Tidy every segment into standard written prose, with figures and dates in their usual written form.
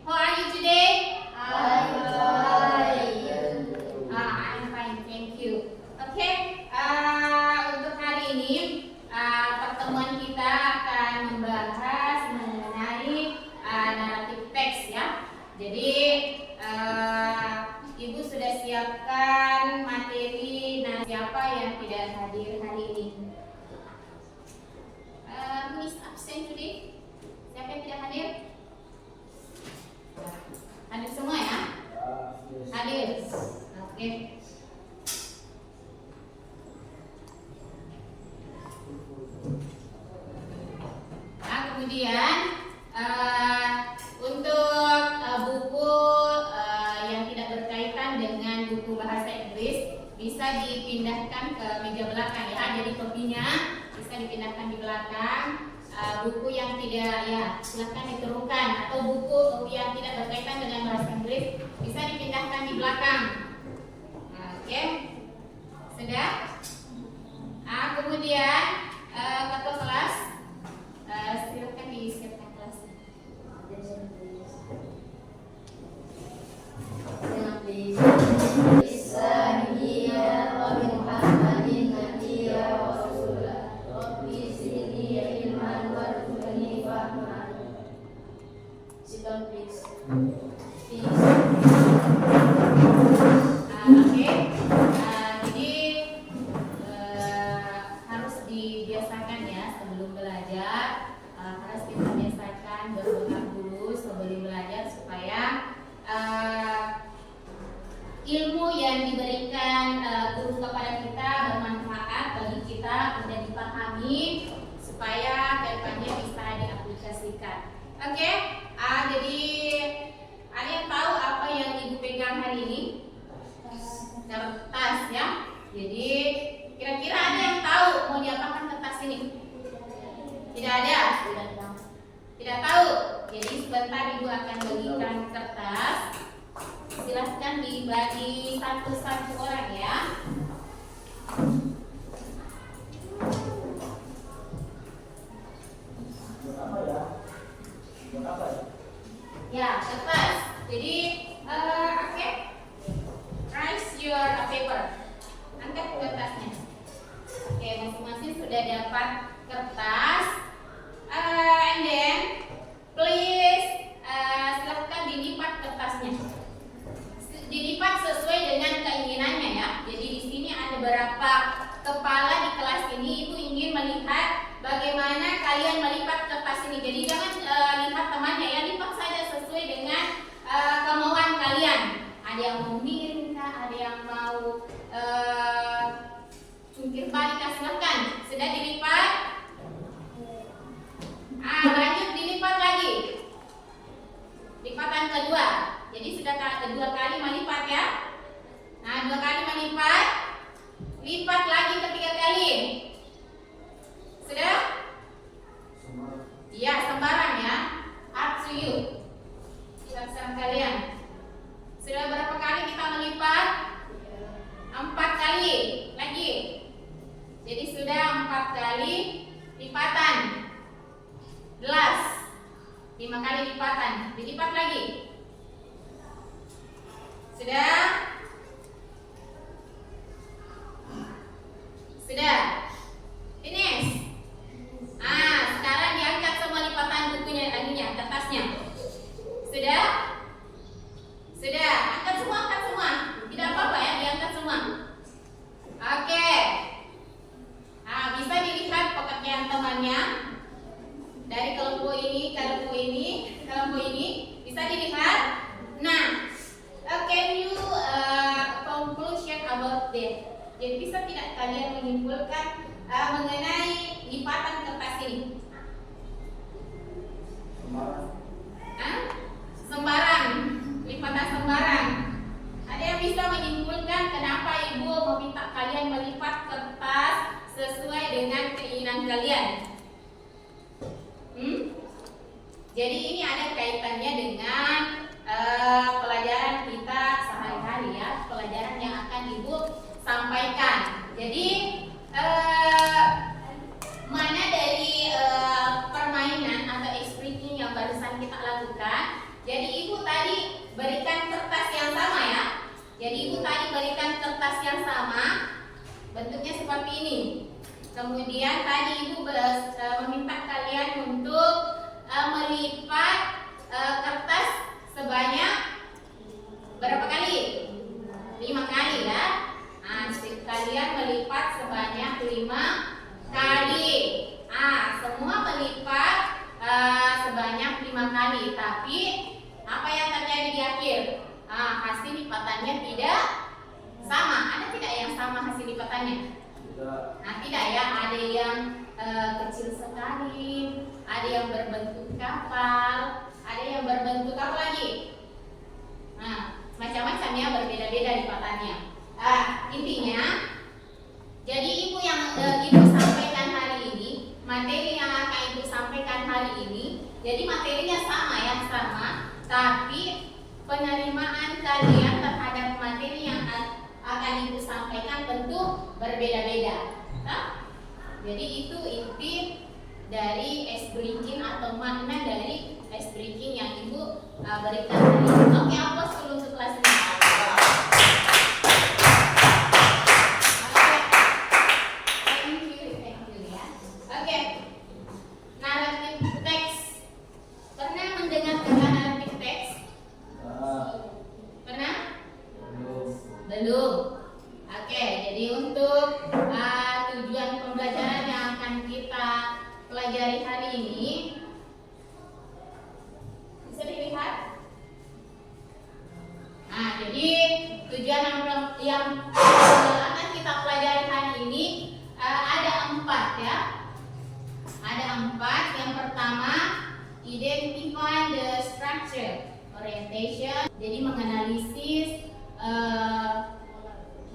How are you today? I'm fine. I'm fine, thank you. Oke, untuk hari ini pertemuan kita akan membahas mengenai naratif teks ya. Jadi Ibu sudah siapkan materi. Nah, siapa yang tidak hadir hari ini? Who is absent today? Siapa yang tidak hadir? Hadir semua ya? Hadir. Oke. Nah, kemudian untuk buku yang tidak berkaitan dengan buku bahasa Inggris bisa dipindahkan ke meja belakang ya. Jadi kopinya bisa dipindahkan di belakang. Buku yang tidak ya silahkan diteruskan, atau buku yang tidak berkaitan dengan bahasa Inggris bisa dipindahkan di belakang. Oke, sudah. Kemudian ketua kelas silahkan disiapkan kelasnya. Jadi harus dibiasakan ya sebelum belajar, harus kita biasakan berdoa dulu sebelum belajar supaya ilmu yang diberikan guru kepada kita bermanfaat bagi kita, mudah dipahami supaya kedepannya bisa diaplikasikan. Oke, jadi ada yang tahu apa yang Ibu pegang hari ini? Kertas ya. Jadi kira-kira ada yang tahu mau diapakan kertas ini? Tidak ada? Tidak tahu. Jadi sebentar Ibu akan bagikan kertas. Silahkan dibagi satu-satu orang ya. Ya, kertas. Jadi oke. Raise your paper. Angkat kertasnya. Oke, masing-masing sudah dapat kertas. And then please silahkan dilipat kertasnya. Dilipat sesuai dengan keinginannya ya. Jadi di sini ada beberapa kepala di kelas ini. Ibu ingin melihat bagaimana kalian melipat kertas ini. Jadi jangan lihat temannya ya, lipat saja sesuai dengan kemauan kalian. Ada yang mau miring kah? Ada yang mau cungkir balik kah? Silahkan. Sudah dilipat? Lanjut dilipat lagi. Lipatan kedua. Jadi sudah kedua kali melipat ya. Nah, 2 kali melipat. Lipat lagi ketiga kali. Sudah? Iya, sembarang ya. Up to you. Terserah kalian. Sudah berapa kali kita melipat? 4 kali. Lagi. Jadi sudah 4 kali lipatan. Gelas 5 kali lipatan. Dilipat lagi. Sudah? Sudah? Finish? Sekarang diangkat semua lipatan bukunya, kertasnya. Sudah? Sudah? Angkat semua. Tidak apa-apa ya, diangkat semua. Oke. Bisa dilihat pekerjaan temannya. Dari kelompok ini, kelompok ini bisa dilihat. Nah, can you conclusion about that? Jadi bisa tidak kalian menyimpulkan mengenai lipatan kertas ini? Sembarang, lipatan sembarang. Ada yang bisa menyimpulkan kenapa Ibu meminta kalian melipat kertas sesuai dengan keinginan kalian? Jadi ini ada kaitannya dengan pelajaran kita sehari-hari ya, pelajaran yang akan Ibu sampaikan. Jadi mana dari permainan atau speaking yang barusan kita lakukan Jadi ibu tadi berikan kertas yang sama ya. Jadi ibu tadi berikan kertas yang sama, bentuknya seperti ini. Kemudian tadi ibu meminta kalian untuk melipat kertas sebanyak berapa kali? 5 kali ya. Nah, kalian melipat sebanyak 5 kali. Semua melipat sebanyak 5 kali. Tapi apa yang terjadi di akhir? Hasil lipatannya tidak sama. Ada tidak yang sama hasil lipatannya? Tidak ya. Ada yang kecil sekali, ada yang berbentuk kapal, ada yang berbentuk apa lagi? Macam-macam ya, berbeda-beda lipatannya. Intinya, jadi ibu yang ibu sampaikan hari ini, materi yang akan ibu sampaikan hari ini, jadi materinya sama ya, sama, tapi penerimaan kalian terhadap materi yang akan ibu sampaikan tentu berbeda-beda. Jadi itu inti dari ice breaking atau makna dari ice breaking yang ibu berikan hari ini. Oke, aplaus dulu untuk kelas ini. Thank you ya. Oke. Narrative text. Pernah mendengar kata narrative text? Pernah? Belum. Oke, jadi untuk tujuan pembelajaran yang akan kita pelajari hari ini, bisa dilihat. Jadi tujuan yang akan kita pelajari hari ini ada 4 ya. Ada 4. Yang pertama, identify the structure, orientation. Jadi menganalisis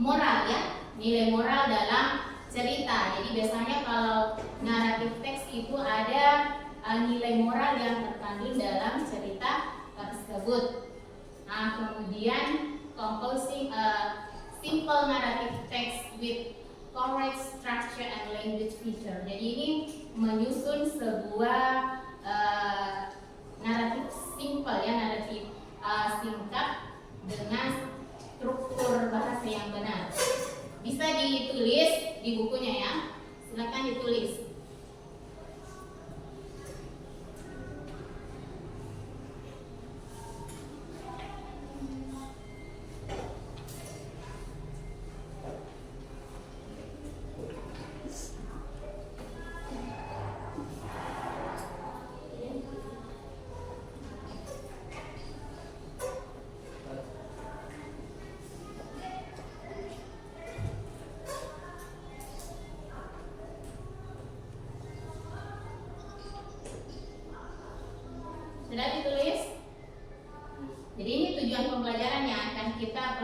moral ya, nilai moral dalam cerita. Jadi biasanya kalau naratif teks itu ada nilai moral yang terkandung dalam cerita tersebut. Kemudian composing a simple narrative text with correct structure and language feature. Jadi ini menyusun sebuah naratif simple ya, naratif singkat dengan struktur bahasa yang benar. Bisa ditulis di bukunya ya. Silakan ditulis. Sudah ditulis? Jadi ini tujuan pembelajaran yang akan kita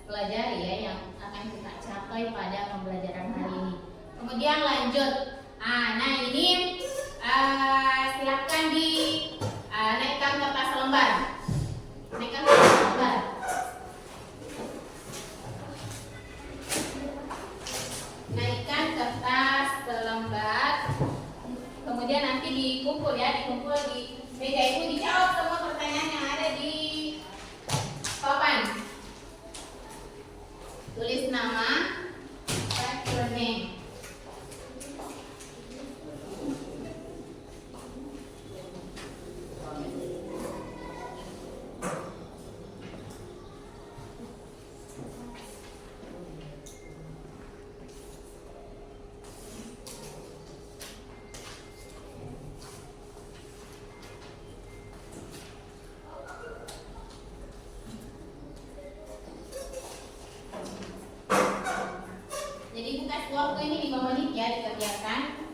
pelajari ya, yang akan kita capai pada pembelajaran hari ini. Kemudian lanjut. Nah ini silakan naikkan kertas lembar. Naikkan kertas lembar. Naikkan kertas selembar. Kemudian nanti dikumpul ya, dikumpul di meja ibu, dijawab semua pertanyaan yang ada di papan. Tulis nama, write your name. Waktu ini 5 menit ya dikerjakan.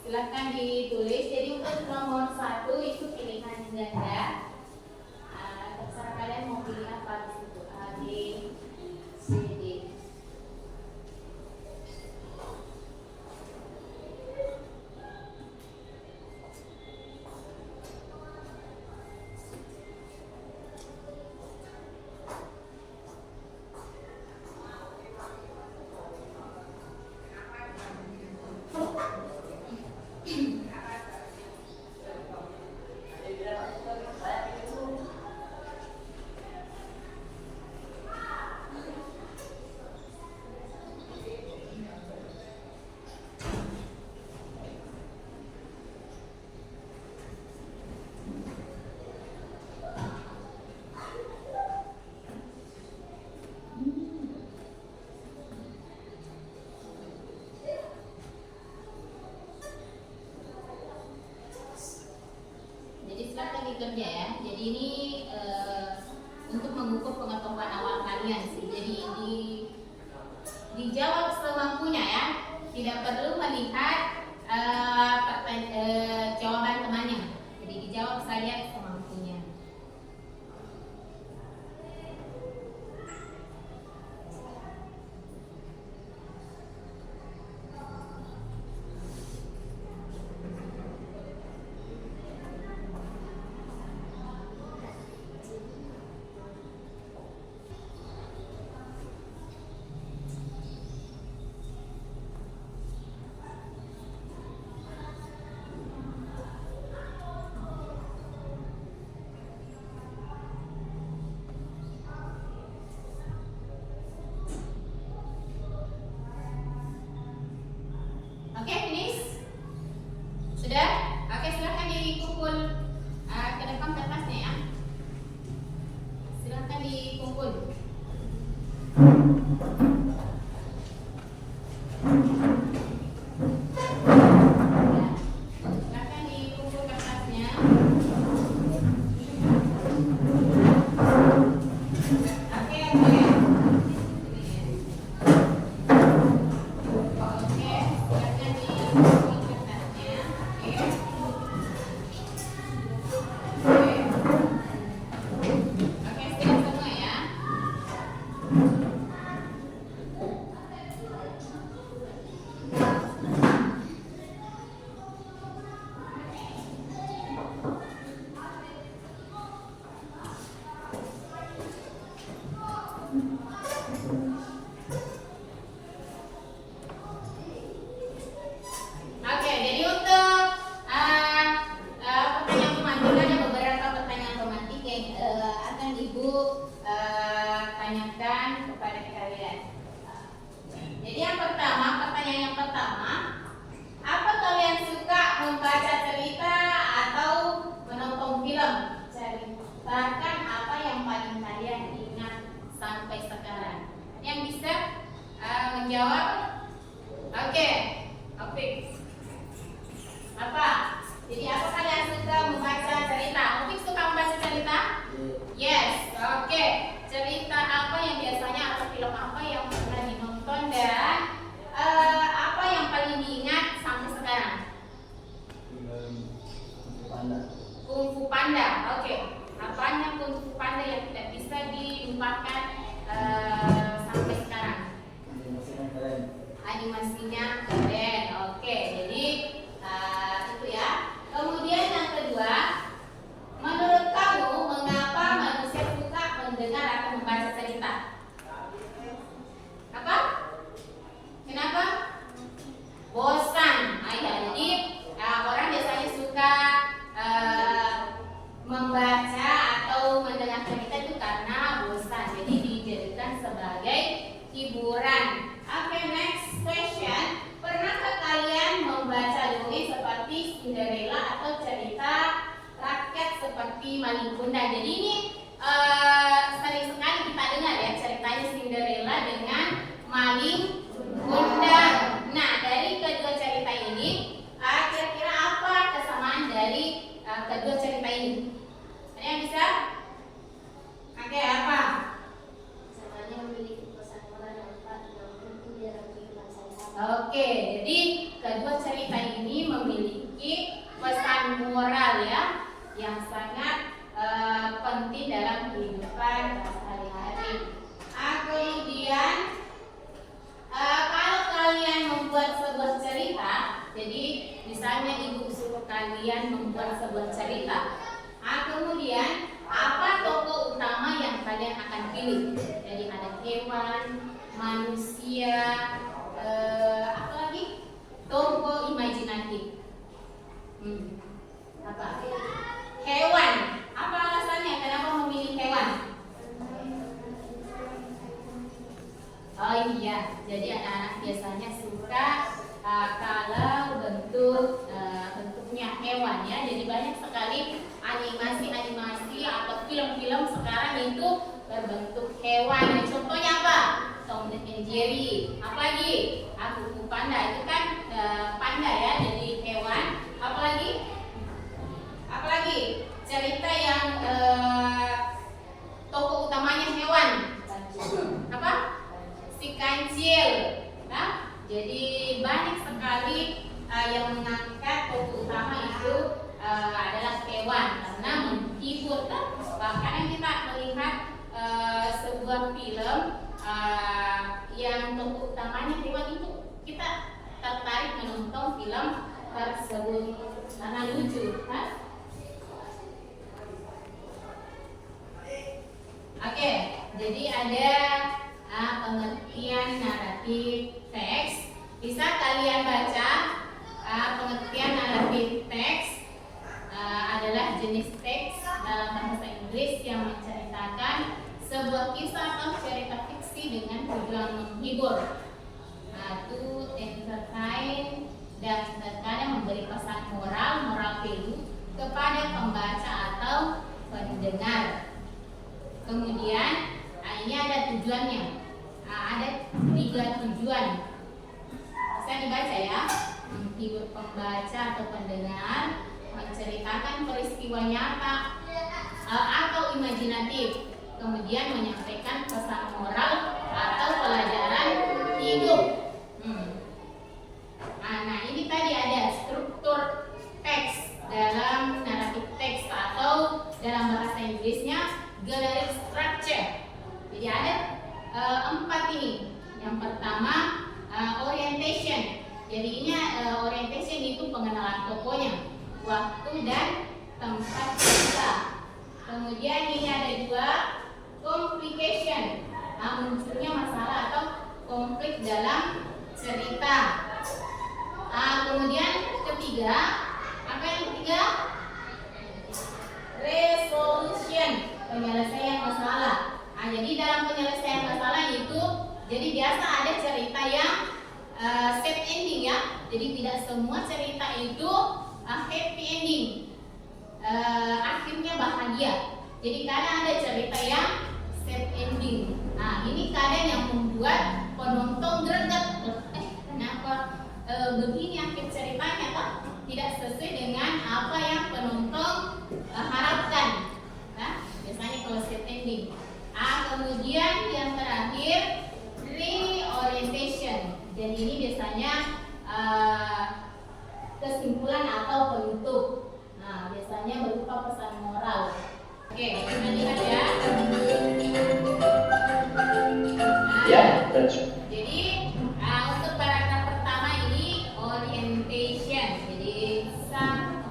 Silahkan ditulis. Jadi untuk nomor 1 itu pilihan ganda. Terserah kalian mau pilih apa di situ. A, B, C, D. kerja ya. Jadi ini untuk mengukur pengetahuan awal kalian sih. Jadi dijawab semampunya ya. Tidak perlu melihat jawaban temannya. Jadi dijawab saja semampunya. Oke, finish? Sudah? Oke, silahkan dikumpul ke depan kertasnya ya. Silahkan dikumpul. Silahkan dikumpul kertasnya. Oke, oke. Oke, jadi untuk pertanyaan pemantik ada beberapa pertanyaan pemantik yang akan Ibu tanyakan kepada kalian. Jadi yang pertama, pertanyaan yang pertama, apa kalian suka membaca cerita atau menonton film? Ceritakan apa yang paling kalian ingat sampai sekarang. Yang bisa menjawab? Oke, Opik. Apa? Jadi apa kalian suka membaca cerita? Opik suka membaca cerita? Yes. Oke. Cerita apa yang biasanya atau film apa yang pernah ditonton dan apa yang paling diingat sampai sekarang? Kung Fu Panda. Oke. Apanya Kung Fu Panda yang tidak bisa dilupakan sampai sekarang? Animasinya keren. Oke. Jadi itu ya. Kemudian yang kedua, menurut kamu mengapa manusia suka mendengar atau membaca cerita? Apa? Kenapa? Bosan. Ya, jadi orang biasanya suka membaca atau mendengar cerita itu karena bosan. Jadi dijadikan sebagai hiburan. Oke, next question. Pernahkah kalian membaca dongeng seperti Cinderella atau cerita rakyat seperti Maling Kundang? Jadi ini sering sekali kita dengar ya ceritanya Cinderella dengan Maling Kundang. Nah, dari kedua cerita ini, kira-kira apa kesamaan dari kedua cerita ini? Ada yang bisa? Oke, apa? Samanya memiliki pesan moral yang kuat, namun tidak kehidupan sehari-hari. Oke, jadi kedua cerita ini memiliki pesan moral ya yang sangat penting dalam kehidupan sehari-hari. Kemudian kalau kalian membuat sebuah cerita, jadi misalnya ibu suruh kalian membuat sebuah cerita. Kemudian apa tokoh utama yang kalian akan pilih? Jadi ada hewan, manusia, apa lagi? Tokoh imajinatif. Apa? Hewan. Apa alasannya? Kenapa memilih hewan? Oh iya, jadi anak-anak biasanya suka kalau bentuknya hewan ya. Jadi banyak sekali animasi atau film-film sekarang itu berbentuk hewan. Contohnya apa? Tom and Jerry. Apalagi? Kung Fu Panda itu kan panda ya, jadi hewan. Apalagi? cerita yang tokoh utamanya hewan. Apa? Si kancil. Nah, jadi banyak sekali yang mengangkat tokoh utama itu adalah hewan karena menghibur. Bahkan kita melihat sebuah film yang tokoh utamanya hewan itu, kita tertarik menonton film tersebut karena lucu. Oke, jadi ada pengertian naratif teks. Bisa kalian baca pengertian naratif teks adalah jenis teks dalam bahasa Inggris yang menceritakan sebuah kisah atau cerita fiksi dengan tujuan menghibur, to entertain, dan terkadang memberi pesan moral value kepada pembaca atau pendengar. Kemudian ini ada tujuannya, ada 3 tujuan. Bisa dibaca ya, menghibur pembaca atau pendengar, menceritakan peristiwa nyata atau imajinatif, kemudian menyampaikan pesan moral atau pelajaran hidup. Nah, ini tadi ada struktur teks dalam naratif teks atau dalam bahasa Inggrisnya gallery structure. Jadi ada 4 ini. Yang pertama orientation. Jadi ini orientation itu pengenalan tokohnya, waktu dan tempat cerita. Kemudian ini ada 2 complication. Munculnya masalah atau konflik dalam cerita. Kemudian ketiga, apa yang ketiga? Resolution, penyelesaian masalah. Jadi dalam penyelesaian masalah itu, jadi biasa ada cerita yang sad ending ya. Jadi tidak semua cerita itu happy ending, akhirnya bahagia. Jadi kadang ada cerita yang sad ending. Nah, ini kadang yang membuat penonton greget. Kenapa begini akhir ceritanya, toh tidak sesuai dengan apa yang penonton harapkan. Nah, biasanya kalau sad ending. Kemudian yang terakhir reorientation. Jadi ini biasanya kesimpulan atau penutup. Nah, biasanya berupa pesan moral. Oke, kita lihat ya. Ya, jadi untuk paragraf pertama ini orientation. Jadi some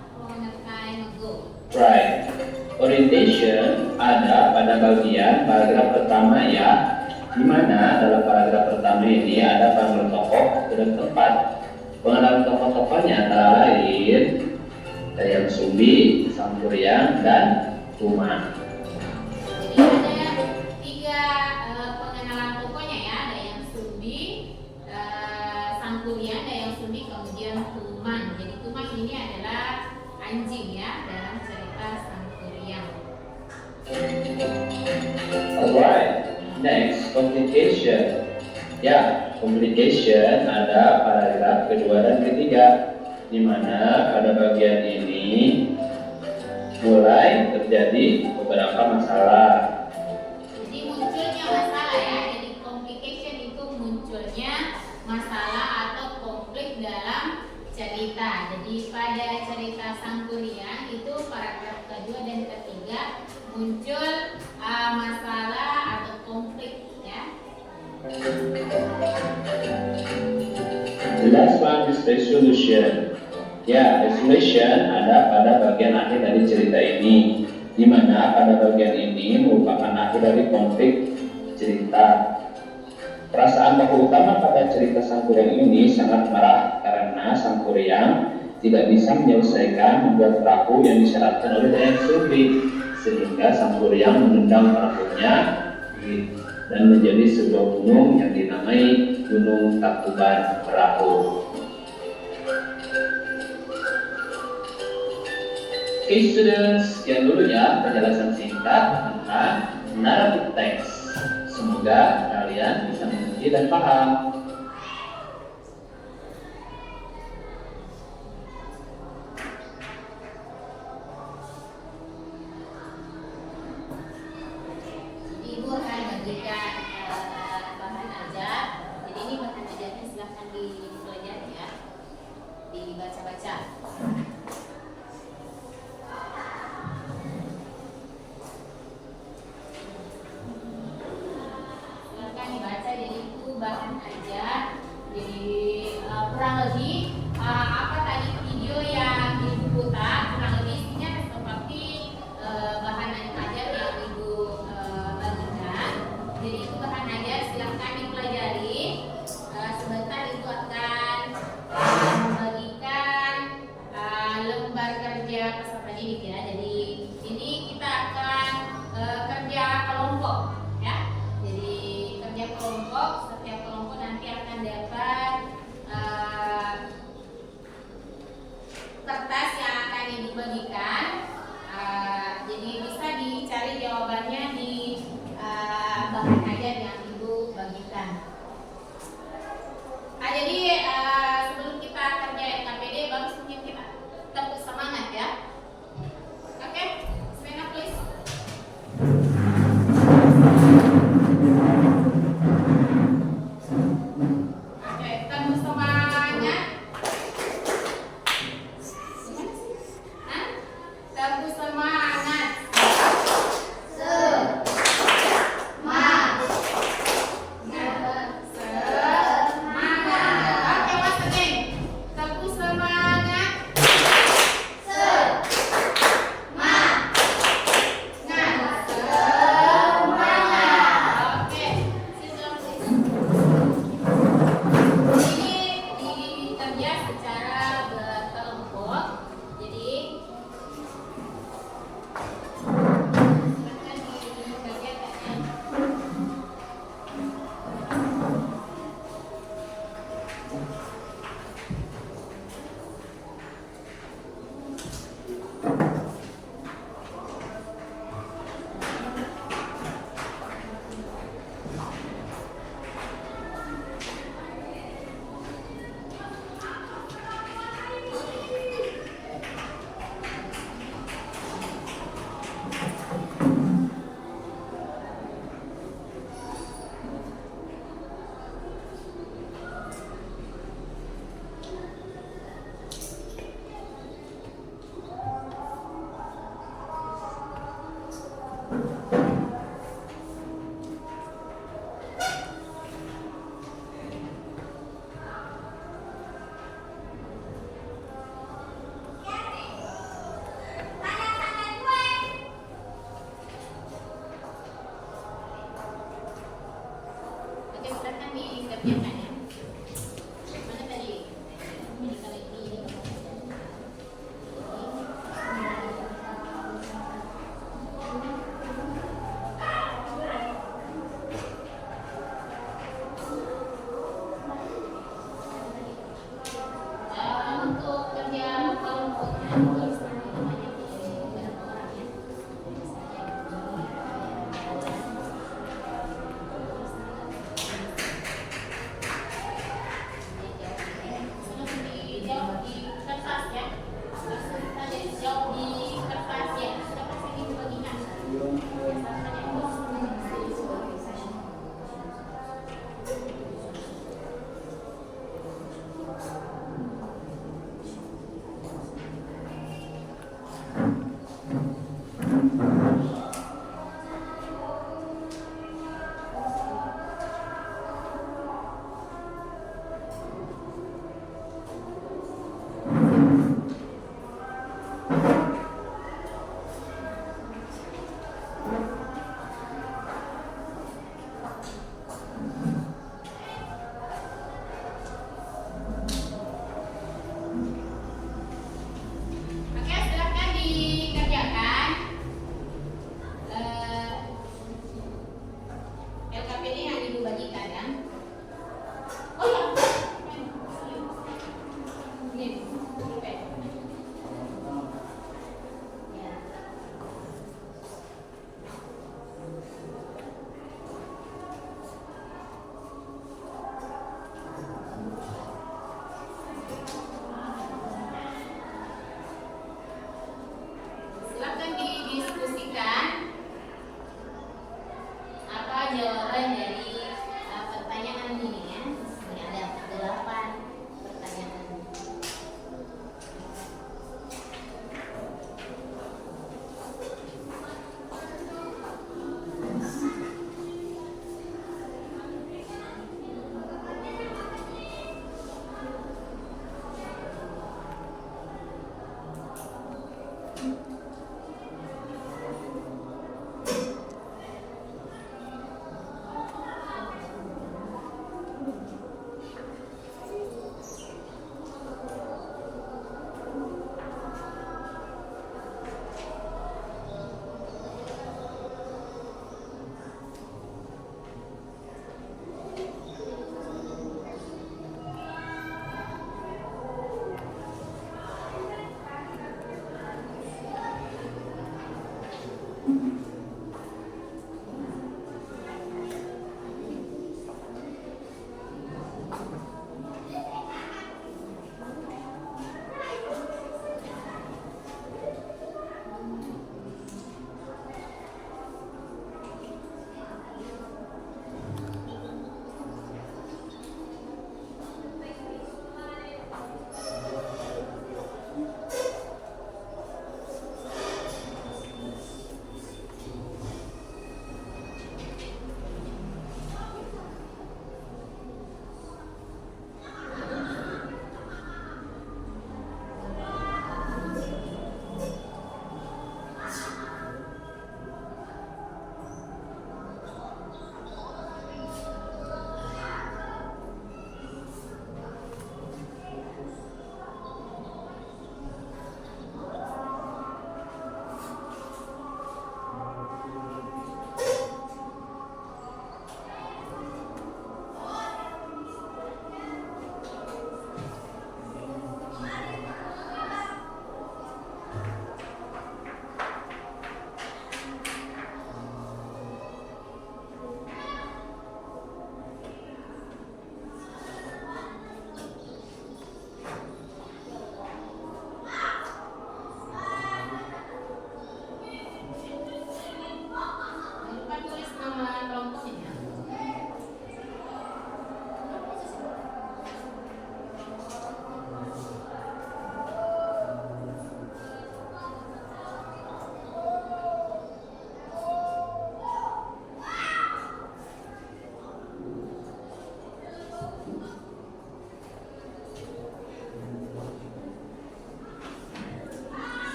time ago. right. Orientation ada pada bagian paragraf pertama ya, di mana dalam paragraf pertama ini ada pengenalan tokoh dan tempat. Pengenalan tokoh-tokohnya antara lain Dayang Sumbi, Sampuriang, dan Tuma. Jadi ada 3 pengenalan tokohnya ya, Dayang Sumbi, Sampuriang, Dayang Sumbi, kemudian Tuman. Jadi Tuman ini adalah anjing ya dalam cerita Sampuriang. Alright, next complication. Ya, complication ada paragraf kedua dan ketiga, di mana pada bagian ini mulai terjadi beberapa masalah. Jadi munculnya masalah ya. Jadi complication itu munculnya masalah atau konflik dalam cerita. Jadi pada cerita Sampuriang itu paragraf kedua dan ketiga muncul masalah atau konflik ya. The last one is resolution. Ya, resolution ada pada bagian akhir dari cerita ini, di mana pada bagian ini merupakan akhir dari konflik cerita. Perasaan tokoh utama pada cerita Sampuriang ini sangat marah karena Sampuriang tidak bisa menyelesaikan membuat perahu yang disyaratkan oleh Dayang Sumbi, sehingga Sampuriang menendang perahunya dan menjadi sebuah gunung yang dinamai Gunung Tangkuban Perahu. Oke students, sekian dulu ya penjelasan singkat tentang naratif teks. Semoga kalian bisa mengerti dan paham. bahan aja. Jadi kurang lebih apa tadi video yang Ibu putar kurang lebih isinya seperti bahan ajar yang Ibu bagikan. Jadi itu bahan ajar, silahkan dipelajari. Sebentar Ibu akan membagikan lembar kerja peserta didik ya. Jadi ini kita akan kerja kelompok ya. Jadi kerja kelompok, setiap kelompok nanti akan dapat kertas yang akan Ibu bagikan. Jadi bisa dicari jawabannya di bahan ajar yang Ibu bagikan. Jadi sebelum kita kerja KPD, bagus mungkin kita tepuk semangat ya. Oke, stand up please. Oke, tepuk semangat. Tepuk semangat. Dikerjakan ya. Mana tadi? Ini kali ini. Untuk kerja kelompoknya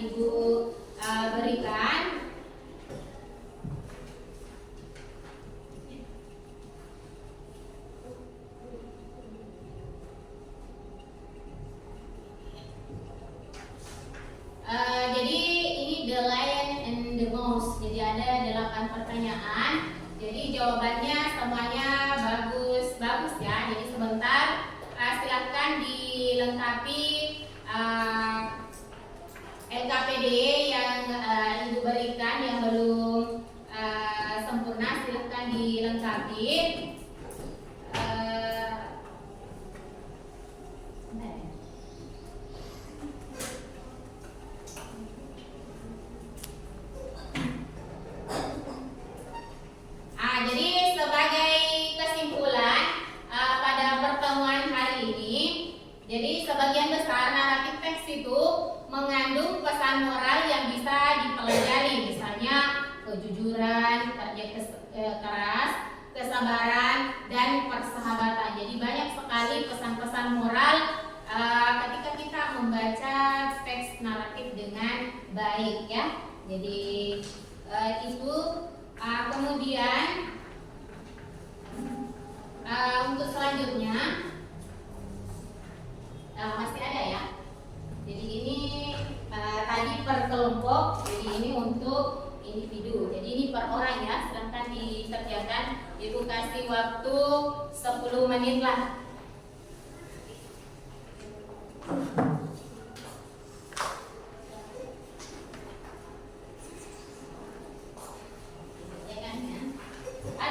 Ibu berikan. Jadi ini the lion and the mouse. Jadi ada 8 pertanyaan. Jadi jawabannya semuanya bagus ya. Jadi sebentar silahkan dilengkapi LKPD yang Ibu berikan yang belum sempurna, silahkan dilengkapi. Jadi sebagai kesimpulan pada pertemuan hari ini, jadi sebagian besar naratif teks itu mengandung pesan moral yang bisa dipelajari, misalnya kejujuran, kerja keras, kesabaran, dan persahabatan. Jadi banyak sekali pesan-pesan moral ketika kita membaca teks naratif dengan baik ya. Jadi itu kemudian untuk selanjutnya masih ada ya. Jadi ini tadi per kelompok, jadi ini untuk individu. Jadi ini per orang ya, silahkan dikerjakan. Ibu kasih waktu 10 menit lah.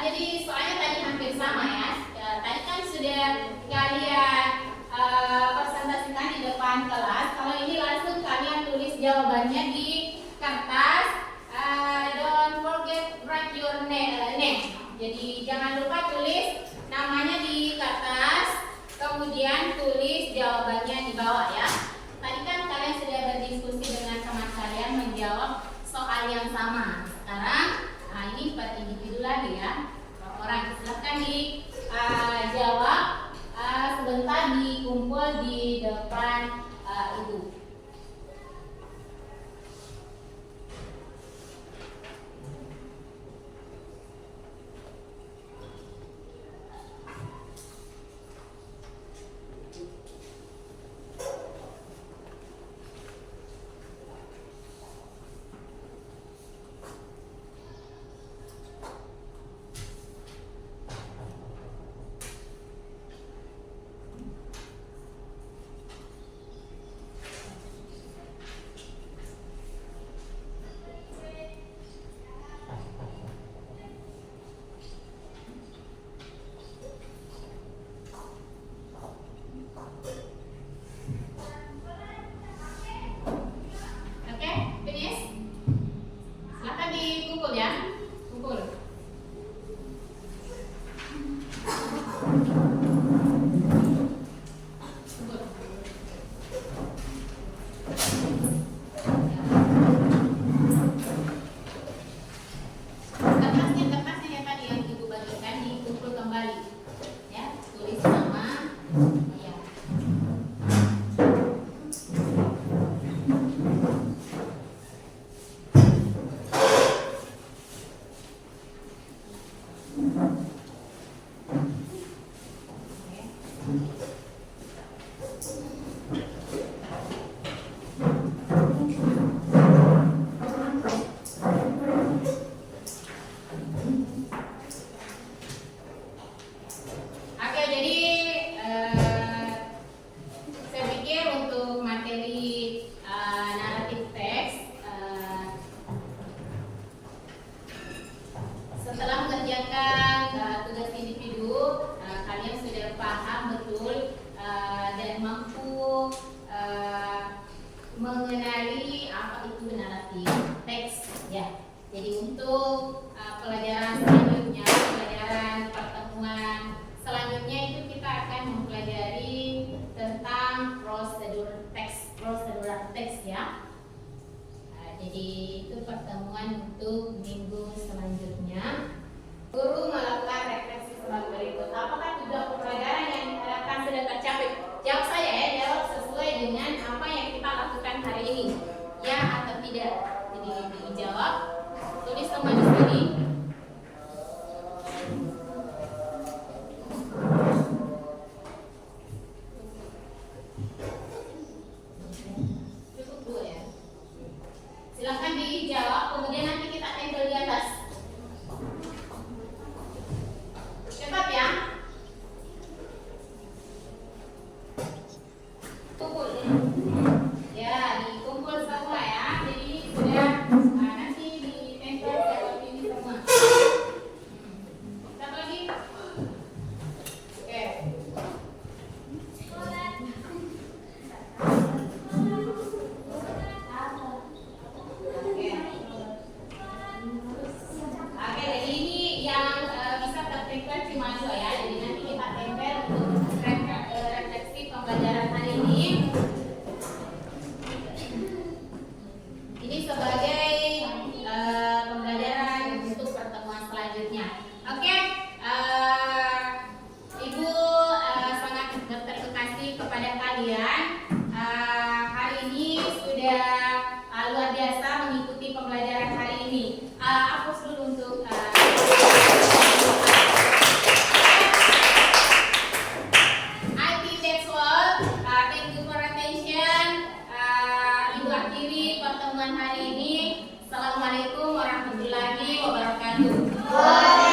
Jadi soalnya tadi hampir sama ya. Tadi kan sudah kalian presentasikan di depan kelas. Kalau ini langsung kalian tulis jawabannya di kertas. Don't forget write your name. Jadi jangan lupa tulis namanya di kertas. Kemudian tulis jawabannya di bawah ya. Tadi kan kalian sudah berdiskusi dengan teman kalian menjawab soal yang sama. Sekarang ini per individu lagi ya, orang. Silahkan dijawab sebentar, dikumpul di depan ibu. mengenali apa itu naratif teks ya. Jadi untuk pelajaran selanjutnya, pelajaran pertemuan selanjutnya itu kita akan mempelajari tentang prosedur teks ya. Jadi itu pertemuan untuk minggu selanjutnya. Guru melakukan refleksi sebagai berikut. Apakah tujuan pembelajaran yang diharapkan sudah tercapai? Jawab saya ya, jawab sesuai dengan apa yang kita lakukan hari ini. Ya atau luar biasa mengikuti pembelajaran hari ini. Hapus dulu untuk I think that's all. Thank you for attention. Ibu akhiri pertemuan hari ini. Assalamualaikum warahmatullahi wabarakatuh.